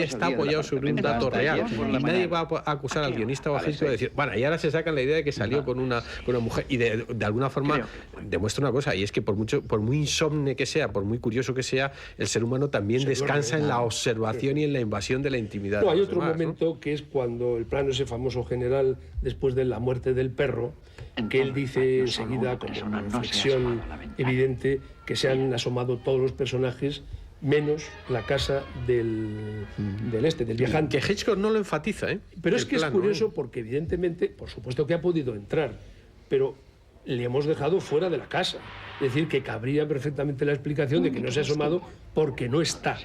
está apoyado sobre un dato real y nadie va a acusar al guionista o a Hitchcock de decir, bueno, y ahora se sacan la idea de que salió con una mujer y de alguna forma demuestra una cosa, y es que por muy insomne que sea, por muy curioso que sea, el ser humano también descansa en la observación y en la invasión de la intimidad. No, hay otro momento, ¿no?, que es cuando el plano ese famoso general después de la muerte del perro, que él dice enseguida como una reflexión evidente que se han asomado todos los personajes menos la casa del viajante. Que Hitchcock no lo enfatiza, ¿eh? Pero es que es curioso porque evidentemente, por supuesto que ha podido entrar, pero le hemos dejado fuera de la casa. Es decir, que cabría perfectamente la explicación de que no se ha asomado porque no está,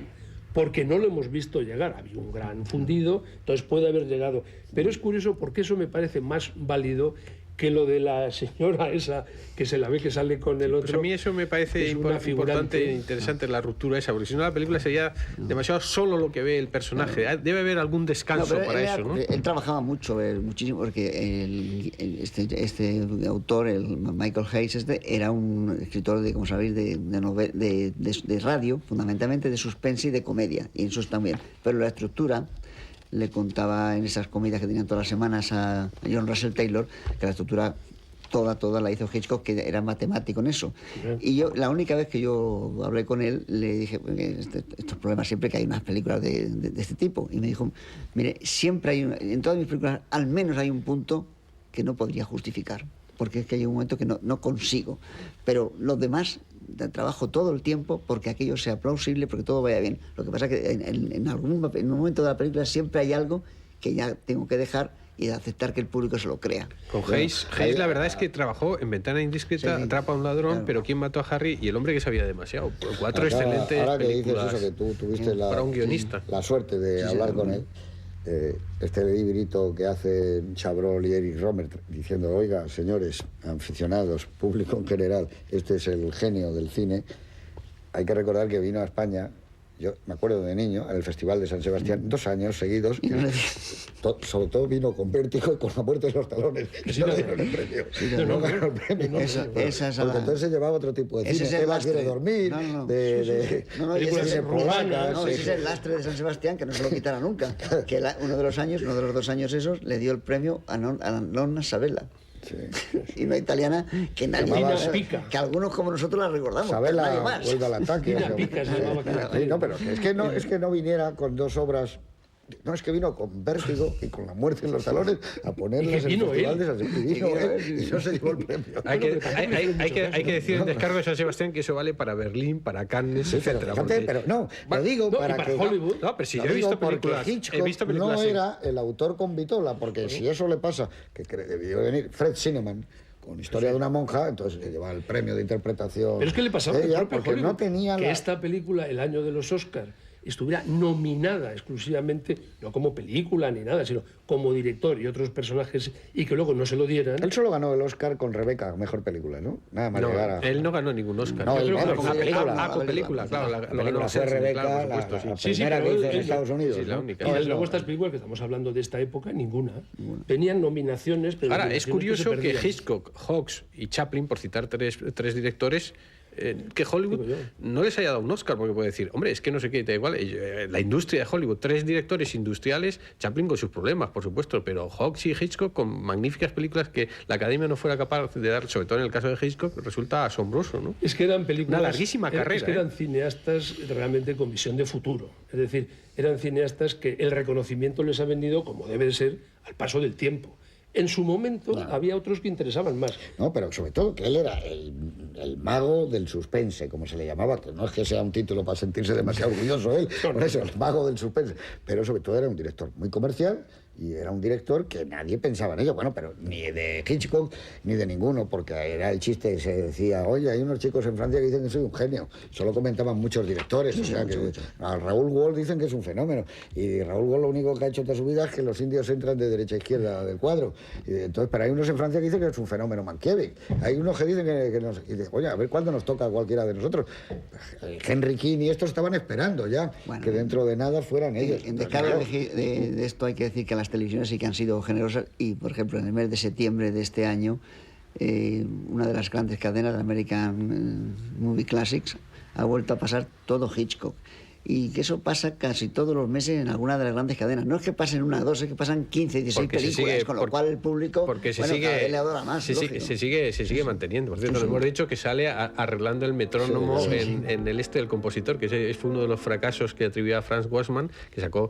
porque no lo hemos visto llegar. Había un gran fundido, entonces puede haber llegado. Pero es curioso porque eso me parece más válido que lo de la señora esa que se la ve que sale con el otro. Pues a mí eso me parece importante e interesante, la ruptura esa, porque si no la película sería demasiado solo lo que ve el personaje. Debe haber algún descanso para eso, ¿no? Él trabajaba muchísimo, porque este autor, el Michael Hayes, era un escritor de, como sabéis, de radio, fundamentalmente de suspense y de comedia, y eso también. Pero la estructura, le contaba en esas comidas que tenían todas las semanas a John Russell Taylor, que la estructura toda la hizo Hitchcock, que era matemático en eso. Y yo, la única vez que yo hablé con él, le dije, estos problemas siempre que hay unas películas de este tipo, y me dijo, mire, siempre hay, en todas mis películas, al menos hay un punto que no podría justificar, porque es que hay un momento que no consigo, pero los demás trabajo todo el tiempo porque aquello sea plausible, porque todo vaya bien. Lo que pasa es que en un momento de la película siempre hay algo que ya tengo que dejar y aceptar que el público se lo crea. Con Hayes la verdad es que trabajó en Ventana Indiscreta, Atrapa a un ladrón, claro, pero ¿Quién mató a Harry? Y El hombre que sabía demasiado. Cuatro excelentes ahora que películas dices eso, que tú tuviste para un guionista. La suerte de hablar con él. Este librito que hacen Chabrol y Eric Romer diciendo, oiga, señores, aficionados, público en general, este es el genio del cine. Hay que recordar que vino a España, yo me acuerdo de niño, en el Festival de San Sebastián, 2 años seguidos, y sobre todo vino con Vértigo y con La muerte de los talones. Sí, no dieron el premio. No ganó el premio. Porque entonces se llevaba otro tipo de cine. Eva quiere dormir, ese es el lastre de San Sebastián, que no se lo quitará nunca. Que uno de los 2 años esos, le dio el premio a Nonna Sabella. Sí. Y una italiana que nadie que algunos como nosotros la recordamos, Sabella, nadie más. Vuelve al ataque. No, pero es que no viniera con 2 obras. No, es que vino con Vértigo y con La muerte en los talones a ponerlas en el Festival de San Sebastián. Y no se llevó el premio. Hay que decir en Descargo de San Sebastián que eso vale para Berlín, para Cannes, etcétera. Pero no, lo digo para que Hollywood. No, pero si yo he visto películas. Hitchcock no era el autor con vitola, porque si eso le pasa, que debió venir Fred Zinnemann con Historia de una monja, entonces le lleva el premio de interpretación. Pero es que le pasaba porque no tenía que esta película, el año de los Oscars, estuviera nominada exclusivamente, no como película ni nada, sino como director y otros personajes, y que luego no se lo dieran. Él solo ganó el Oscar con Rebeca, mejor película, ¿no? Nada más llegar a... Él no ganó ningún Oscar. No, yo creo que como película, claro. La película fue Rebeca, claro, la supuesto, primera que hizo en Estados Unidos. Sí, la única. Y desde luego estas películas que estamos hablando de esta época, ninguna. Tenían nominaciones, pero... Ahora, es curioso que Hitchcock, Hawks y Chaplin, por citar tres directores, que Hollywood no les haya dado un Oscar, porque puede decir, hombre, es que no sé qué, da igual, la industria de Hollywood, 3 directores industriales, Chaplin con sus problemas, por supuesto, pero Hawks y Hitchcock con magníficas películas que la Academia no fuera capaz de dar, sobre todo en el caso de Hitchcock, resulta asombroso, ¿no? Es que eran películas... Una larguísima carrera. Es que eran cineastas realmente con visión de futuro, es decir, eran cineastas que el reconocimiento les ha venido, como debe de ser, al paso del tiempo. En su momento había otros que interesaban más. No, pero sobre todo que él era el mago del suspense, como se le llamaba, que no es que sea un título para sentirse demasiado orgulloso él, por eso, el mago del suspense, pero sobre todo era un director muy comercial y era un director que nadie pensaba en ello, bueno, pero ni de Hitchcock ni de ninguno, porque era el chiste que se decía, oye, hay unos chicos en Francia que dicen que soy un genio, solo comentaban muchos directores, o sea, que a Raúl Wall dicen que es un fenómeno, y Raúl Wall lo único que ha hecho toda su vida es que los indios entran de derecha a izquierda del cuadro, y entonces, pero hay unos en Francia que dicen que es un fenómeno Mankiewicz, hay unos que dicen que no sé, y dicen, oye, a ver cuándo nos toca a cualquiera de nosotros. Henry King y estos estaban esperando ya, que dentro de nada fueran ellos. En descargo de esto hay que decir que las televisiones sí que han sido generosas y, por ejemplo, en el mes de septiembre de este año, una de las grandes cadenas, la American Movie Classics, ha vuelto a pasar todo Hitchcock. y que eso pasa casi todos los meses en alguna de las grandes cadenas. No es que pasen una o dos, es que pasan 15, 16 películas, con lo cual el público cada vez le adora más. Se sigue manteniendo. Por cierto, nos hemos dicho que sale arreglando el metrónomo en el del compositor, que fue uno de los fracasos que atribuía a Franz Wassmann, que sacó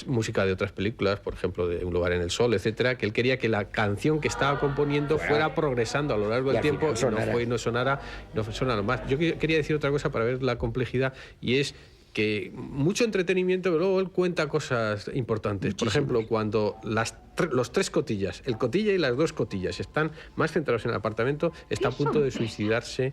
música de otras películas, por ejemplo, de Un lugar en el sol, etcétera, que él quería que la canción que estaba componiendo fuera progresando a lo largo del tiempo y no sonara más. Yo quería decir otra cosa para ver la complejidad, y es que mucho entretenimiento, pero luego él cuenta cosas importantes. Por ejemplo, cuando los tres cotillas, el cotilla y las dos cotillas, están más centrados en el apartamento, está a punto de suicidarse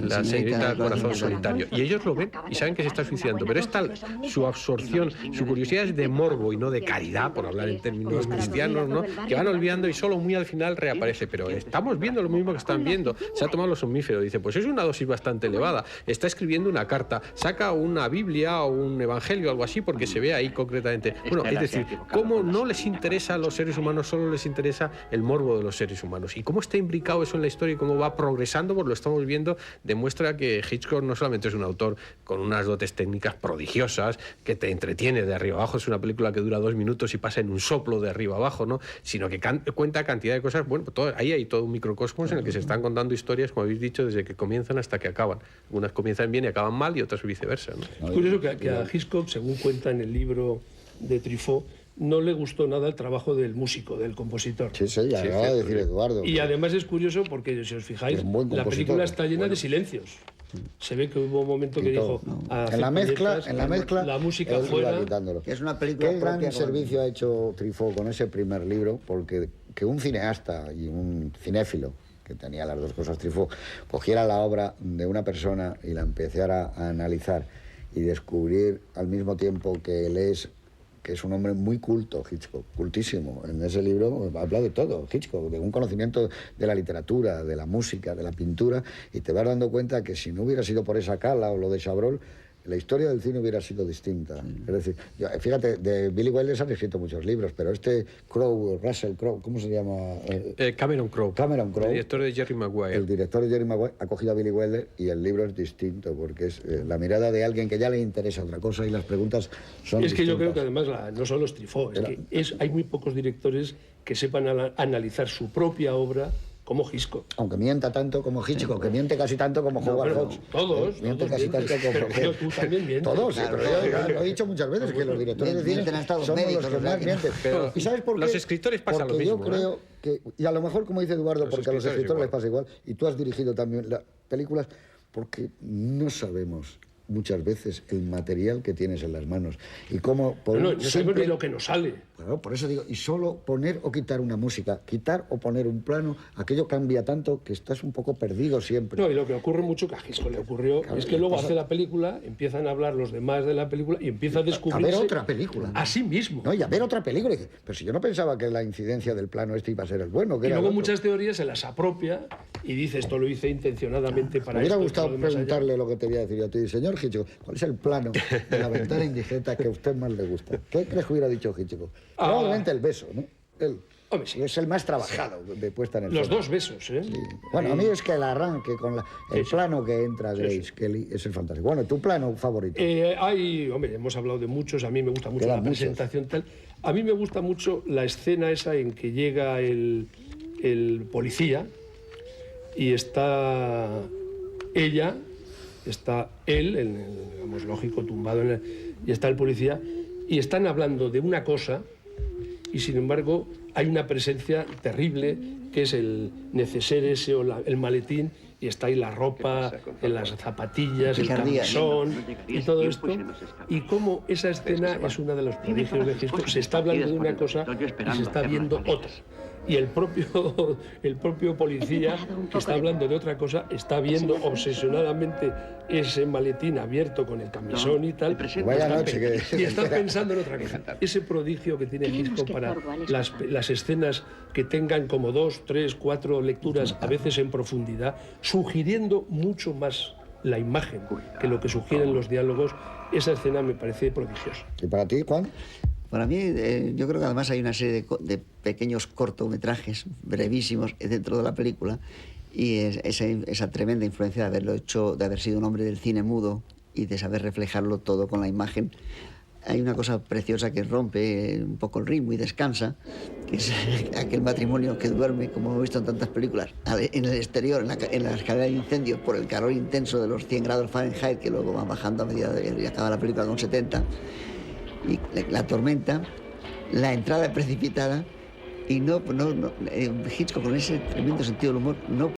la señorita Corazón Solitario. Y ellos lo ven y saben que se está suicidando, pero es tal su absorción, su curiosidad es de morbo y no de caridad, por hablar en términos cristianos, ¿no?, que van olvidando y solo muy al final reaparece. Pero estamos viendo lo mismo que están viendo. Se ha tomado los somníferos, dice, pues es una dosis bastante elevada. Está escribiendo una carta, saca una Biblia o un Evangelio o algo así, porque se ve ahí concretamente. Bueno, es decir, cómo no les interesa a los seres humanos, solo les interesa el morbo de los seres humanos. Y cómo está imbricado eso en la historia y cómo va progresando, pues lo estamos viendo, demuestra que Hitchcock no solamente es un autor con unas dotes técnicas prodigiosas, que te entretiene de arriba abajo, es una película que dura 2 minutos y pasa en un soplo de arriba abajo, ¿no?, sino que cuenta cantidad de cosas. Bueno, ahí hay todo un microcosmos en el que se están contando historias, como habéis dicho, desde que comienzan hasta que acaban. Unas comienzan bien y acaban mal, y otras viceversa, ¿no? Es curioso que a Hitchcock, según cuenta en el libro de Truffaut, no le gustó nada el trabajo del músico, del compositor. Sí, ya acaba de decir Eduardo. Y además es curioso porque, si os fijáis, la película está llena de silencios. Se ve que hubo un momento que dijo... En la mezcla, la música fuera... Que es una película. Qué gran servicio ha hecho Truffaut con ese primer libro, porque que un cineasta y un cinéfilo, que tenía las dos cosas, Truffaut, cogiera la obra de una persona y la empezara a analizar y descubrir al mismo tiempo que él es un hombre muy culto, Hitchcock, cultísimo. En ese libro habla de todo, Hitchcock, de un conocimiento de la literatura, de la música, de la pintura, y te vas dando cuenta que si no hubiera sido por esa cala o lo de Chabrol, la historia del cine hubiera sido distinta. Es decir, fíjate, de Billy Wilder se han escrito muchos libros, pero Russell Crowe, ¿cómo se llama? Cameron Crowe. El director de Jerry Maguire. El director de Jerry Maguire ha cogido a Billy Wilder y el libro es distinto, porque es la mirada de alguien que ya le interesa otra cosa y las preguntas son distintas. Es que yo creo que además no solo es Truffaut, hay muy pocos directores que sepan analizar su propia obra como Hitchcock. Aunque mienta tanto como Hitchcock, que miente casi tanto como Howard Hawks. Todos. Miente casi tanto como Pero tú también mientes. Todos, sí, pero yo lo he dicho muchas veces, que los directores de cine somos los que más mienten. ¿Y sabes por qué? Los escritores pasa lo mismo. Porque yo creo que, y a lo mejor, como dice Eduardo, porque a los escritores les pasa igual, y tú has dirigido también las películas, porque no sabemos muchas veces el material que tienes en las manos y cómo no sabemos ni lo que nos sale. Bueno, por eso digo, y solo poner o quitar una música, quitar o poner un plano, aquello cambia tanto que estás un poco perdido siempre. No, y lo que ocurre mucho, que a Hitchcock le ocurrió, es que luego hace la película, empiezan a hablar los demás de la película y empieza a descubrirse... A ver otra película. A sí mismo. No, y a ver otra película. Pero si yo no pensaba que la incidencia del plano iba a ser el bueno. Que y era luego muchas teorías se las apropia y dice, esto lo hice intencionadamente para Me hubiera esto. gustado preguntarle lo que te voy a decir yo a ti. Señor Hitchcock, ¿cuál es el plano de La ventana indiscreta que a usted más le gusta? ¿Qué crees que hubiera dicho Hitchcock? Probablemente el beso, ¿no? Hombre, sí. Es el más trabajado de puesta en el Los fondo. dos besos, ¿eh? Sí. Bueno, a mí es que el arranque con el plano que entra Grace Kelly es el fantástico. Bueno, ¿tu plano favorito? Hombre, hemos hablado de muchos, a mí me gusta mucho la presentación tal. A mí me gusta mucho la escena esa en que llega el policía y está ella, está él, digamos, lógico, tumbado y está el policía, y están hablando de una cosa y sin embargo hay una presencia terrible que es el neceser ese o el maletín, y está ahí la ropa, en las zapatillas, el camisón y todo esto, y cómo esa escena es una de los prodigios de Hitchcock. Se está hablando de una cosa y se está viendo otra. Y el propio policía, que está hablando de otra cosa, está viendo obsesionadamente ese maletín abierto con el camisón y tal. Y está pensando en otra cosa. Ese prodigio que tiene Hitchcock para las escenas que tengan como 2, 3, 4 lecturas, a veces en profundidad, sugiriendo mucho más la imagen que lo que sugieren los diálogos. Esa escena me parece prodigiosa. ¿Y para ti, Juan? Para mí, yo creo que además hay una serie de pequeños cortometrajes brevísimos dentro de la película, y esa tremenda influencia de haber sido un hombre del cine mudo y de saber reflejarlo todo con la imagen. Hay una cosa preciosa que rompe un poco el ritmo y descansa, que es aquel matrimonio que duerme, como hemos visto en tantas películas, en el exterior, en la escalera de incendios, por el calor intenso de los 100 grados Fahrenheit, que luego van bajando a medida de acaba la película con 70, y la tormenta, la entrada precipitada, y Hitchcock, con ese tremendo sentido del humor, no